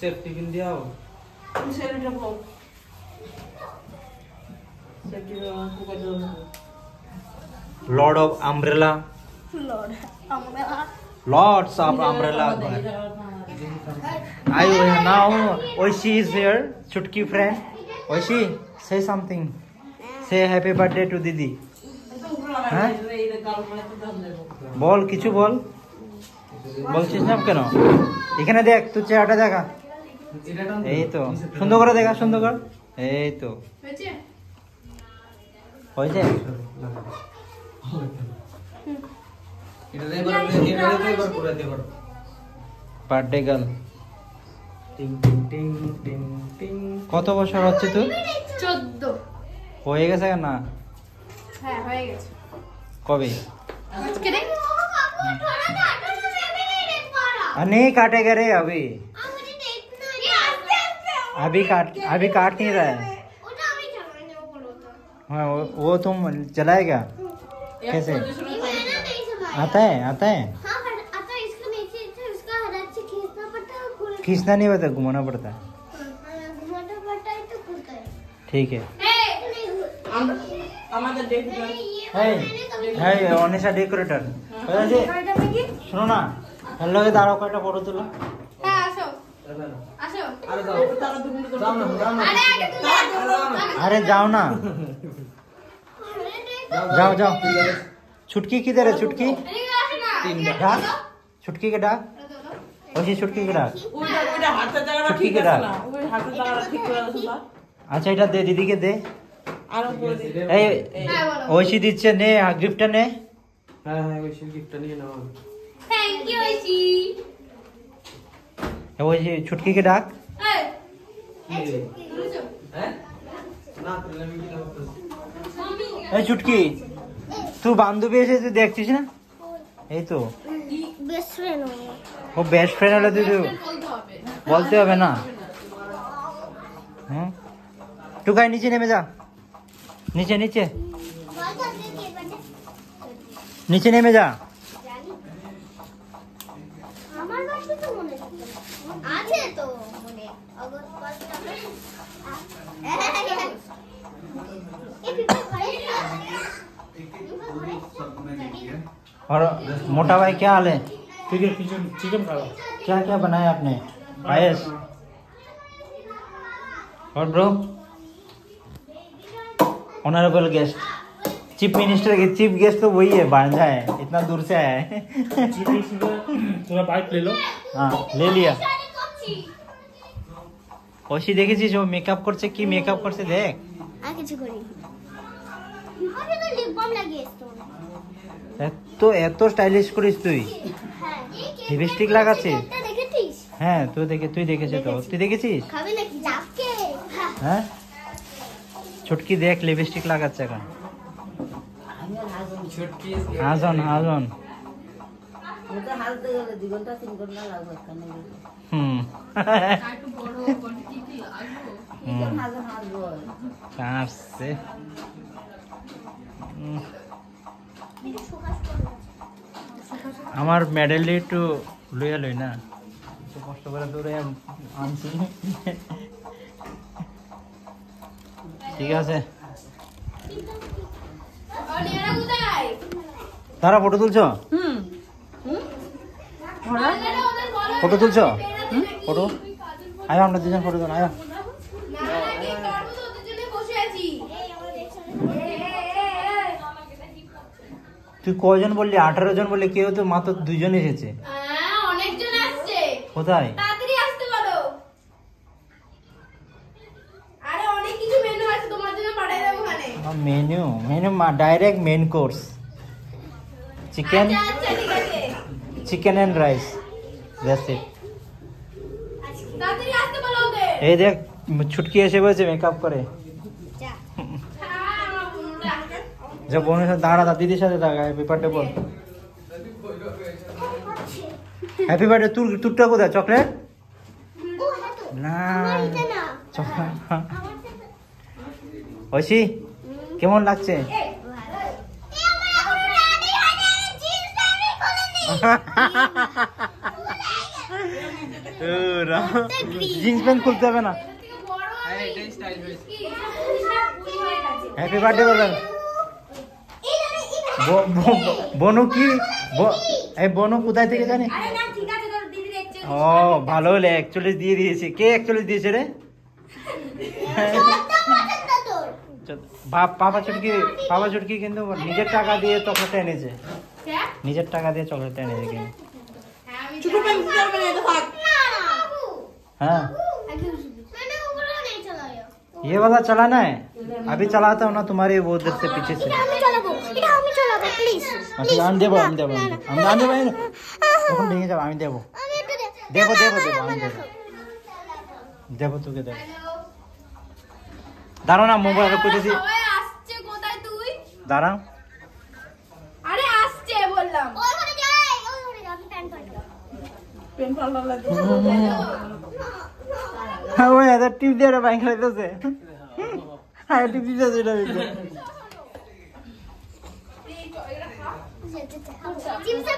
Safety pin दिया हो lord of umbrella lords of umbrella I now Oshi is here Chutki friend Oshi say something से happy birthday to दीदी হ্যাঁ বল কিছু বল বলছিস না কেন এখানে দেখ তুই চেহারাটা দেখা এই তো সুন্দর করে দেখা সুন্দর কর এই তো হয়েছে বার্থডে গার্ল কত বছর হচ্ছে তুই 14 হয়ে গেছে না হ্যাঁ হয়ে গেছে कभी नहीं काटेगा रे अभी अभी काट नहीं रहा है हाँ वो तुम चलाएगा कैसे आता है खींचना नहीं पड़ता घुमाना पड़ता ठीक है অনিশা ডেকোরেটর শোনো না লগে দাঁড়াও কয়টা ফটো তুলো अरे जाओ ना जाओ जाओ छुटकी किधर है छुटकी डाक छुटकी के डाक वैसे छुटकी के डाक छुटकी के डाक अच्छा এটা দে দিদিকে দে এই ওইশি দিচ্ছে নে গিফটটা নে হ্যাঁ হ্যাঁ ওইশি গিফটটা নিয়ে নাও থ্যাংক ইউ ওইশি ওইশি ছুটকি के डाक হ্যাঁ না তুই আমি কি করতে এই ছুটকি তুই বান্ধবী এসে তুই দেখছিস না এই তো বেস্ট ফ্রেন্ড ও বেস্ট ফ্রেন্ড হলে তুই বলতে হবে না হুম টুকাই নিচে নেমে যা नीचे नीचे नीचे नेमे जा और मोटा भाई क्या हाल है चिकन क्या क्या बनाया आपने पायस और bro honourable guest chief minister के चीफ गेस्ट तो वही है भांजा है इतना दूर से आया है चीफ मिनिस्टर थोड़ा बाइक ले लो हाँ ले लिया ওশি দেখেছিস ও মেকআপ করছে কি মেকআপ করছে দেখ আর কিছু করি আমি তো লিপ বাম লাগিয়েছি এত স্টাইলিশ করিস তুই হ্যাঁ লিপস্টিক লাগাচ্ছিস এটা দেখেছিস হ্যাঁ তুই দেখেছিস তো তুই দেখেছিস খাবে নাকি যাকে হ্যাঁ ছুটকি দেখ লিপস্টিক লাগাচ্ছে এখন ছুটকি হাজন ওটা হালতে গেলে 2 ঘন্টা 3 ঘন্টা লাগবে এখানে একটু বড় কোয়ান্টিটি লাগবে কিজন হাজন হাজবো কাছে আমার মেডেল একটু লইয়া লই না কষ্ট করে দৌড়ে আনছি ঠিক আছে তারা ফটো তুলছো ফটো তুলছো ফটো আয় আমরা দুজন ফটো তুল আয় তুই কয়জন বললি 18 জন বললি কেউ তো মাত্র 2 জন এসেছে অনেকজন আসছে কোথায় তাড়াতাড়ি আসতে বলো আরে অনেক কিছু মেনু আছে তোমার জন্য পাঠিয়ে দেব ওখানে menu direct main course chicken আচ্ছা ঠিক আছে chicken and rice that's it তাড়াতাড়ি আসতে বলো ওকে এই দেখ ছুটকি এসে বসে মেকআপ করে যা যা বোনের সাথে দাঁড়া দিদির সাথে থাকা হ্যাপি বার্থডে বল হ্যাপি বার্থডে তোরটা কোথায় চকলেট না চকলেট ঐশী কেমন লাগছে জিন্স প্যান্ট খুলতে হবে না। হ্যাপি বার্থডে বলবেন। বনু কি এই বনু কোথায় থেকে জানি? ও ভালো হলে 41 দিয়ে দিয়েছে। কে 41 দিয়েছে রে? পাপা চুটকি কিন্তু নিজের টাকা দিয়ে চকলেট এনেছে। নিজের টাকা দিয়ে চকলেট এনেছে কিন্তু। हाँ ये वाला चलाना है, अभी चलाता हूँ ना तुम्हारे वो उधर से पीछे से। अच्छा आम देबो हम देबो এখন ভেঙে যাবো। আমি দেবো দেবো দেবো দেবো আমি দেবো দেবো তোকে দেবো। দাঁড়াও না মোবাইল করতেছি। দাঁড়াও। আরে আসছে বললাম। হ্যাঁ ওই এটা টিপ দিয়ে এটা বাইক খেলাইতেছে। হ্যাঁ টিপ দিতেছে এটা ভিতরে। চিপসে